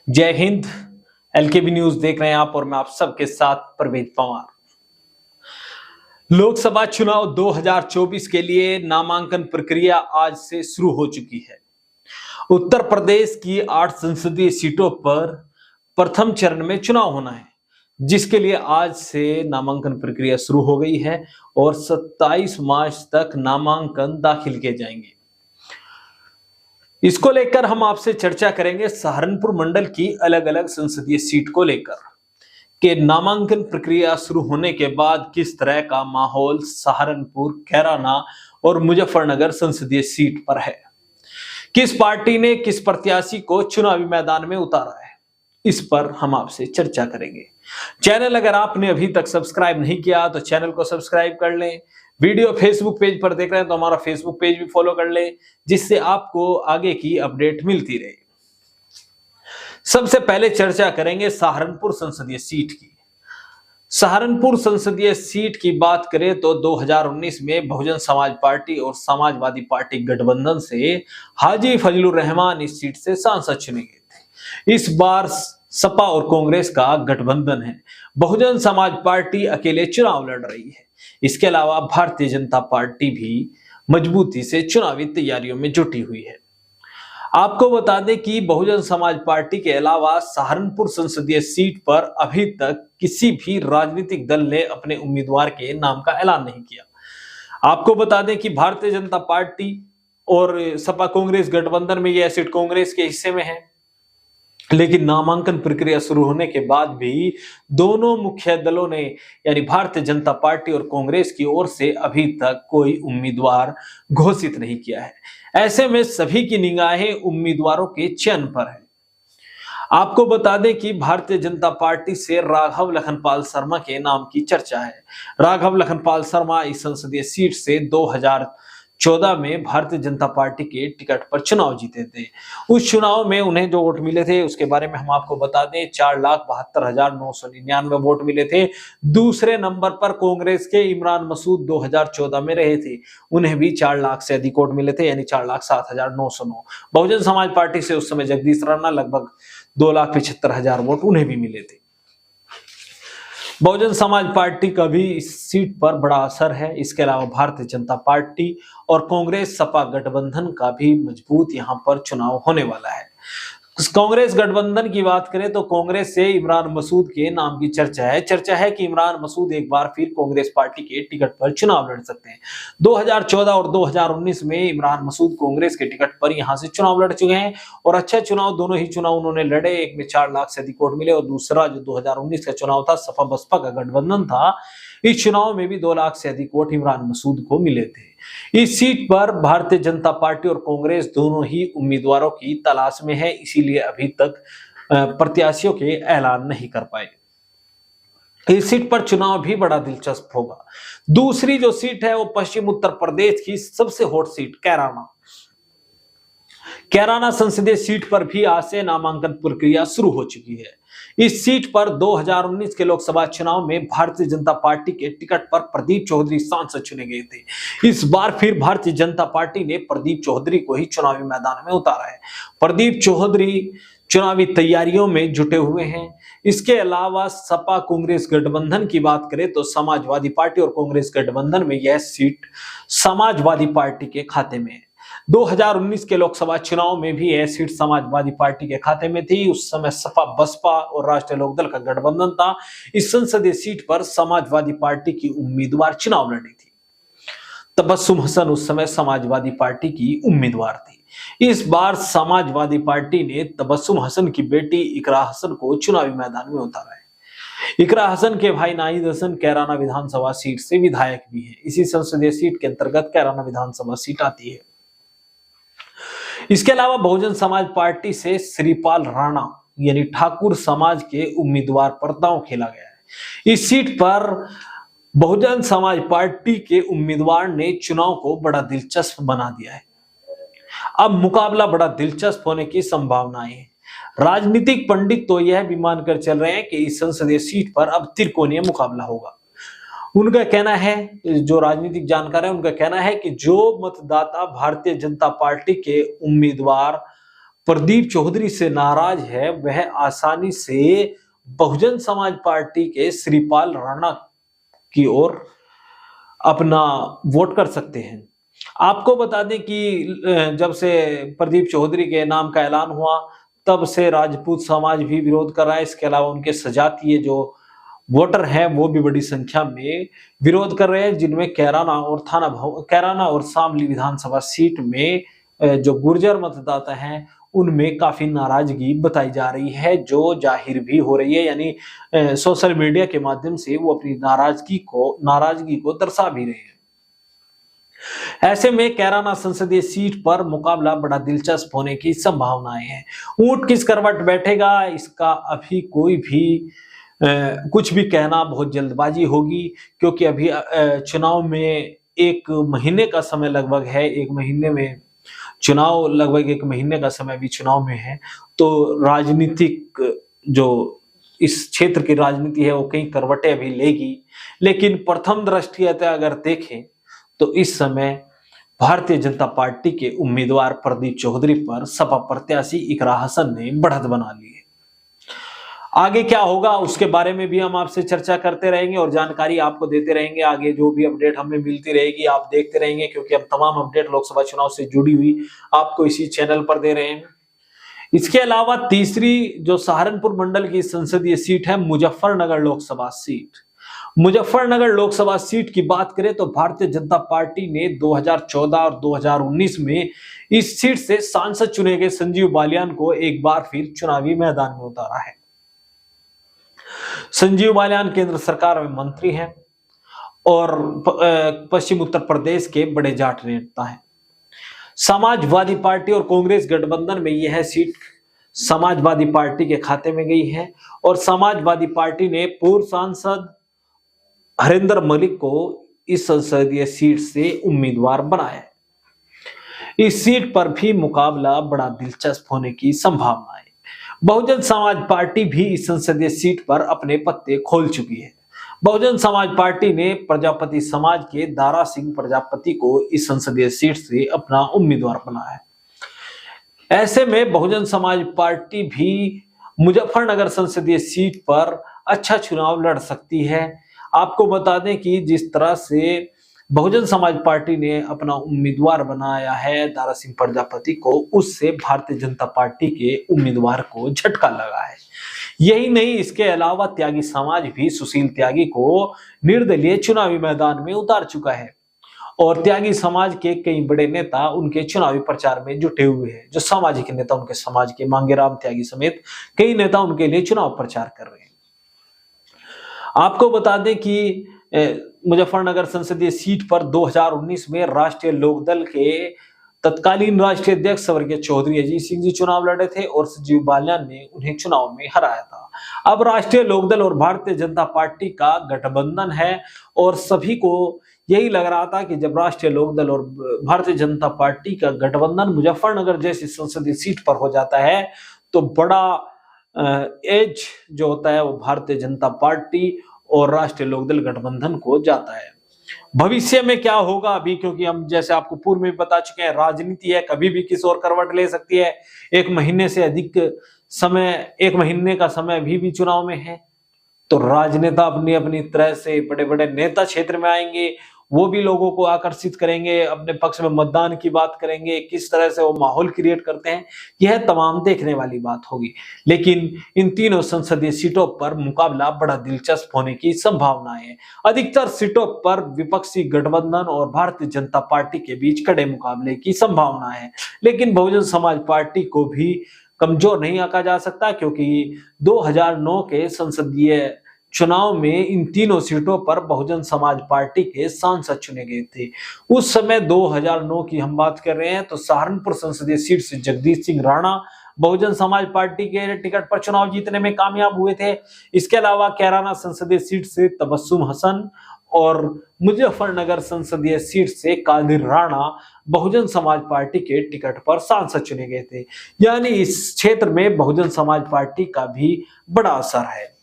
जय हिंद। एलकेबी न्यूज देख रहे हैं आप और मैं आप सबके साथ परवेज पवार। लोकसभा चुनाव 2024 के लिए नामांकन प्रक्रिया आज से शुरू हो चुकी है। उत्तर प्रदेश की 8 संसदीय सीटों पर प्रथम चरण में चुनाव होना है, जिसके लिए आज से नामांकन प्रक्रिया शुरू हो गई है और 27 मार्च तक नामांकन दाखिल किए जाएंगे। इसको लेकर हम आपसे चर्चा करेंगे सहारनपुर मंडल की अलग अलग संसदीय सीट को लेकर कि नामांकन प्रक्रिया शुरू होने के बाद किस तरह का माहौल सहारनपुर, कैराना और मुजफ्फरनगर संसदीय सीट पर है। किस पार्टी ने किस प्रत्याशी को चुनावी मैदान में उतारा है, इस पर हम आपसे चर्चा करेंगे। चैनल अगर आपने अभी तक सब्सक्राइब नहीं किया तो चैनल को सब्सक्राइब कर लें। वीडियो फेसबुक पेज पर देख रहे हैं तो हमारा फेसबुक पेज भी फॉलो कर लें, जिससे आपको आगे की अपडेट मिलती रहे। सबसे पहले चर्चा करेंगे सहारनपुर संसदीय सीट की। सहारनपुर संसदीय सीट की बात करें तो 2019 में बहुजन समाज पार्टी और समाजवादी पार्टी गठबंधन से हाजी फजलुर रहमान इस सीट से सांसद चुने गए थे। इस बार सपा और कांग्रेस का गठबंधन है। बहुजन समाज पार्टी अकेले चुनाव लड़ रही है। इसके अलावा भारतीय जनता पार्टी भी मजबूती से चुनावी तैयारियों में जुटी हुई है। आपको बता दें कि बहुजन समाज पार्टी के अलावा सहारनपुर संसदीय सीट पर अभी तक किसी भी राजनीतिक दल ने अपने उम्मीदवार के नाम का ऐलान नहीं किया। आपको बता दें कि भारतीय जनता पार्टी और सपा कांग्रेस गठबंधन में यह सीट कांग्रेस के हिस्से में है, लेकिन नामांकन प्रक्रिया शुरू होने के बाद भी दोनों मुख्य दलों ने यानी भारतीय जनता पार्टी और कांग्रेस की ओर से अभी तक कोई उम्मीदवार घोषित नहीं किया है। ऐसे में सभी की निगाहें उम्मीदवारों के चयन पर है। आपको बता दें कि भारतीय जनता पार्टी से राघव लखनपाल शर्मा के नाम की चर्चा है। राघव लखनपाल शर्मा इस संसदीय सीट से 2014 में भारतीय जनता पार्टी के टिकट पर चुनाव जीते थे। उस चुनाव में उन्हें जो वोट मिले थे उसके बारे में हम आपको बता दें, 4,72,999 वोट मिले थे। दूसरे नंबर पर कांग्रेस के इमरान मसूद 2014 में रहे थे, उन्हें भी 4 लाख से अधिक वोट मिले थे, यानी 4,07,909। बहुजन समाज पार्टी से उस समय जगदीश राणा लगभग 2,75,000 वोट उन्हें भी मिले थे। बहुजन समाज पार्टी का भी इस सीट पर बड़ा असर है। इसके अलावा भारतीय जनता पार्टी और कांग्रेस सपा गठबंधन का भी मजबूत यहां पर चुनाव होने वाला है। कांग्रेस गठबंधन की बात करें तो कांग्रेस से इमरान मसूद के नाम की चर्चा है कि इमरान मसूद एक बार फिर कांग्रेस पार्टी के टिकट पर चुनाव लड़ सकते हैं। 2014 और 2019 में इमरान मसूद कांग्रेस के टिकट पर यहां से चुनाव लड़ चुके हैं और अच्छा चुनाव, दोनों ही चुनाव उन्होंने लड़े। एक में 4 लाख से अधिक वोट मिले और दूसरा जो 2019 का चुनाव था, सपा बसपा का गठबंधन था, इस चुनाव में भी 2 लाख से अधिक वोट इमरान मसूद को मिले थे। इस सीट पर भारतीय जनता पार्टी और कांग्रेस दोनों ही उम्मीदवारों की तलाश में है, इसीलिए अभी तक प्रत्याशियों के ऐलान नहीं कर पाए। इस सीट पर चुनाव भी बड़ा दिलचस्प होगा। दूसरी जो सीट है वो पश्चिम उत्तर प्रदेश की सबसे हॉट सीट कैराना संसदीय सीट पर भी आज से नामांकन प्रक्रिया शुरू हो चुकी है। इस सीट पर 2019 के लोकसभा चुनाव में भारतीय जनता पार्टी के टिकट पर प्रदीप चौधरी सांसद चुने गए थे। इस बार फिर भारतीय जनता पार्टी ने प्रदीप चौधरी को ही चुनावी मैदान में उतारा है। प्रदीप चौधरी चुनावी तैयारियों में जुटे हुए हैं। इसके अलावा सपा कांग्रेस गठबंधन की बात करें तो समाजवादी पार्टी और कांग्रेस गठबंधन में यह सीट समाजवादी पार्टी के खाते में है। 2019 के लोकसभा चुनाव में भी यह सीट समाजवादी पार्टी के खाते में थी। उस समय सपा बसपा और राष्ट्रीय लोकदल का गठबंधन था। इस संसदीय सीट पर समाजवादी पार्टी की उम्मीदवार चुनाव लड़ी थी। तबस्सुम हसन उस समय समाजवादी पार्टी की उम्मीदवार थी। इस बार समाजवादी पार्टी ने तबस्सुम हसन की बेटी इकरा हसन को चुनावी मैदान में उतारा है। इकरा हसन के भाई नाहिद हसन कैराना विधानसभा सीट से विधायक भी है। इसी संसदीय सीट के अंतर्गत कैराना विधानसभा सीट आती है। इसके अलावा बहुजन समाज पार्टी से श्रीपाल राणा यानी ठाकुर समाज के उम्मीदवार पर दांव खेला गया है। इस सीट पर बहुजन समाज पार्टी के उम्मीदवार ने चुनाव को बड़ा दिलचस्प बना दिया है। अब मुकाबला बड़ा दिलचस्प होने की संभावनाएं है। राजनीतिक पंडित तो यह भी मानकर चल रहे हैं कि इस संसदीय सीट पर अब त्रिकोणीय मुकाबला होगा। उनका कहना है, जो राजनीतिक जानकार है उनका कहना है कि जो मतदाता भारतीय जनता पार्टी के उम्मीदवार प्रदीप चौधरी से नाराज है वह आसानी से बहुजन समाज पार्टी के श्रीपाल राणा की ओर अपना वोट कर सकते हैं। आपको बता दें कि जब से प्रदीप चौधरी के नाम का ऐलान हुआ तब से राजपूत समाज भी विरोध कर रहा है। इसके अलावा उनके सजातीय जो वोटर हैं वो भी बड़ी संख्या में विरोध कर रहे हैं, जिनमें कैराना और शामली विधानसभा सीट में जो गुर्जर मतदाता हैं उनमें काफी नाराजगी बताई जा रही है, जो जाहिर भी हो रही है। यानी सोशल मीडिया के माध्यम से वो अपनी नाराजगी को दर्शा भी रहे हैं। ऐसे में कैराना संसदीय सीट पर मुकाबला बड़ा दिलचस्प होने की संभावनाएं हैं। ऊंट किस करवट बैठेगा इसका अभी कोई भी कुछ भी कहना बहुत जल्दबाजी होगी, क्योंकि अभी चुनाव में एक महीने का समय लगभग है। एक महीने में चुनाव, लगभग एक महीने का समय भी चुनाव में है, तो राजनीतिक जो इस क्षेत्र की राजनीति है वो कई करवटें अभी लेगी। लेकिन प्रथम दृष्टया अगर देखें तो इस समय भारतीय जनता पार्टी के उम्मीदवार प्रदीप चौधरी पर सपा प्रत्याशी इकरा हसन ने बढ़त बना ली है। आगे क्या होगा उसके बारे में भी हम आपसे चर्चा करते रहेंगे और जानकारी आपको देते रहेंगे। आगे जो भी अपडेट हमें मिलती रहेगी आप देखते रहेंगे, क्योंकि हम तमाम अपडेट लोकसभा चुनाव से जुड़ी हुई आपको इसी चैनल पर दे रहे हैं। इसके अलावा तीसरी जो सहारनपुर मंडल की संसदीय सीट है मुजफ्फरनगर लोकसभा सीट। मुजफ्फरनगर लोकसभा सीट की बात करें तो भारतीय जनता पार्टी ने 2014 और 2019 में इस सीट से सांसद चुने गए संजीव बालियान को एक बार फिर चुनावी मैदान में उतारा है। संजीव बालियान केंद्र सरकार में मंत्री हैं और पश्चिम उत्तर प्रदेश के बड़े जाट नेता हैं। समाजवादी पार्टी और कांग्रेस गठबंधन में यह सीट समाजवादी पार्टी के खाते में गई है और समाजवादी पार्टी ने पूर्व सांसद हरिंदर मलिक को इस संसदीय सीट से उम्मीदवार बनाया है। इस सीट पर भी मुकाबला बड़ा दिलचस्प होने की संभावना है। बहुजन समाज पार्टी भी इस संसदीय सीट पर अपने पत्ते खोल चुकी है। बहुजन समाज पार्टी ने प्रजापति समाज के दारा सिंह प्रजापति को इस संसदीय सीट से अपना उम्मीदवार बनाया है। ऐसे में बहुजन समाज पार्टी भी मुजफ्फरनगर संसदीय सीट पर अच्छा चुनाव लड़ सकती है। आपको बता दें कि जिस तरह से बहुजन समाज पार्टी ने अपना उम्मीदवार बनाया है दारा सिंह प्रजापति को, उससे भारतीय जनता पार्टी के उम्मीदवार को झटका लगा है। यही नहीं, इसके अलावा त्यागी समाज भी सुशील त्यागी को निर्दलीय चुनावी मैदान में उतार चुका है और त्यागी समाज के कई बड़े नेता उनके चुनावी प्रचार में जुटे हुए हैं। जो सामाजिक नेता उनके समाज के मांगेराम त्यागी समेत कई नेता उनके लिए चुनाव प्रचार कर रहे हैं। आपको बता दें कि मुजफ्फरनगर संसदीय सीट पर 2019 में राष्ट्रीय लोकदल के तत्कालीन राष्ट्रीय अध्यक्ष स्वर्गीय चौधरी अजीत सिंह जी चुनाव लड़े थे और संजीव बालियान ने उन्हें चुनाव में हराया था। अब राष्ट्रीय लोकदल और भारतीय जनता पार्टी का गठबंधन है और सभी को यही लग रहा था कि जब राष्ट्रीय लोकदल और भारतीय जनता पार्टी का गठबंधन मुजफ्फरनगर जैसी संसदीय सीट पर हो जाता है तो बड़ा एज जो होता है वो भारतीय जनता पार्टी और राष्ट्रीय लोकदल गठबंधन को जाता है। भविष्य में क्या होगा अभी, क्योंकि हम जैसे आपको पूर्व में बता चुके हैं राजनीति है, कभी भी किस और करवट ले सकती है। एक महीने से अधिक समय, एक महीने का समय अभी भी चुनाव में है, तो राजनेता अपनी अपनी तरह से बड़े बड़े नेता क्षेत्र में आएंगे, वो भी लोगों को आकर्षित करेंगे, अपने पक्ष में मतदान की बात करेंगे, किस तरह से वो माहौल क्रिएट करते हैं, यह तमाम देखने वाली बात होगी। लेकिन इन तीनों संसदीय सीटों पर मुकाबला बड़ा दिलचस्प होने की संभावना है। अधिकतर सीटों पर विपक्षी गठबंधन और भारतीय जनता पार्टी के बीच कड़े मुकाबले की संभावना है, लेकिन बहुजन समाज पार्टी को भी कमजोर नहीं आंका जा सकता, क्योंकि 2009 के संसदीय चुनाव में इन तीनों सीटों पर बहुजन समाज पार्टी के सांसद चुने गए थे। उस समय 2009 की हम बात कर रहे हैं तो सहारनपुर संसदीय सीट से जगदीश सिंह राणा बहुजन समाज पार्टी के टिकट पर चुनाव जीतने में कामयाब हुए थे। इसके अलावा कैराना संसदीय सीट से तबस्सुम हसन और मुजफ्फरनगर संसदीय सीट से कादिर राणा बहुजन समाज पार्टी के टिकट पर सांसद चुने गए थे। यानी इस क्षेत्र में बहुजन समाज पार्टी का भी बड़ा असर है।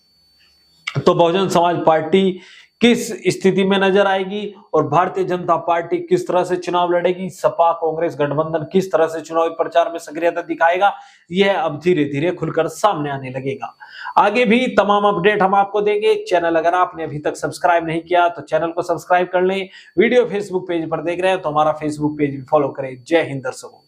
तो बहुजन समाज पार्टी किस स्थिति में नजर आएगी और भारतीय जनता पार्टी किस तरह से चुनाव लड़ेगी, सपा कांग्रेस गठबंधन किस तरह से चुनावी प्रचार में सक्रियता दिखाएगा, यह अब धीरे धीरे खुलकर सामने आने लगेगा। आगे भी तमाम अपडेट हम आपको देंगे। चैनल अगर आपने अभी तक सब्सक्राइब नहीं किया तो चैनल को सब्सक्राइब कर लें। वीडियो फेसबुक पेज पर देख रहे हैं तो हमारा फेसबुक पेज भी फॉलो करें। जय हिंद दर्शकों।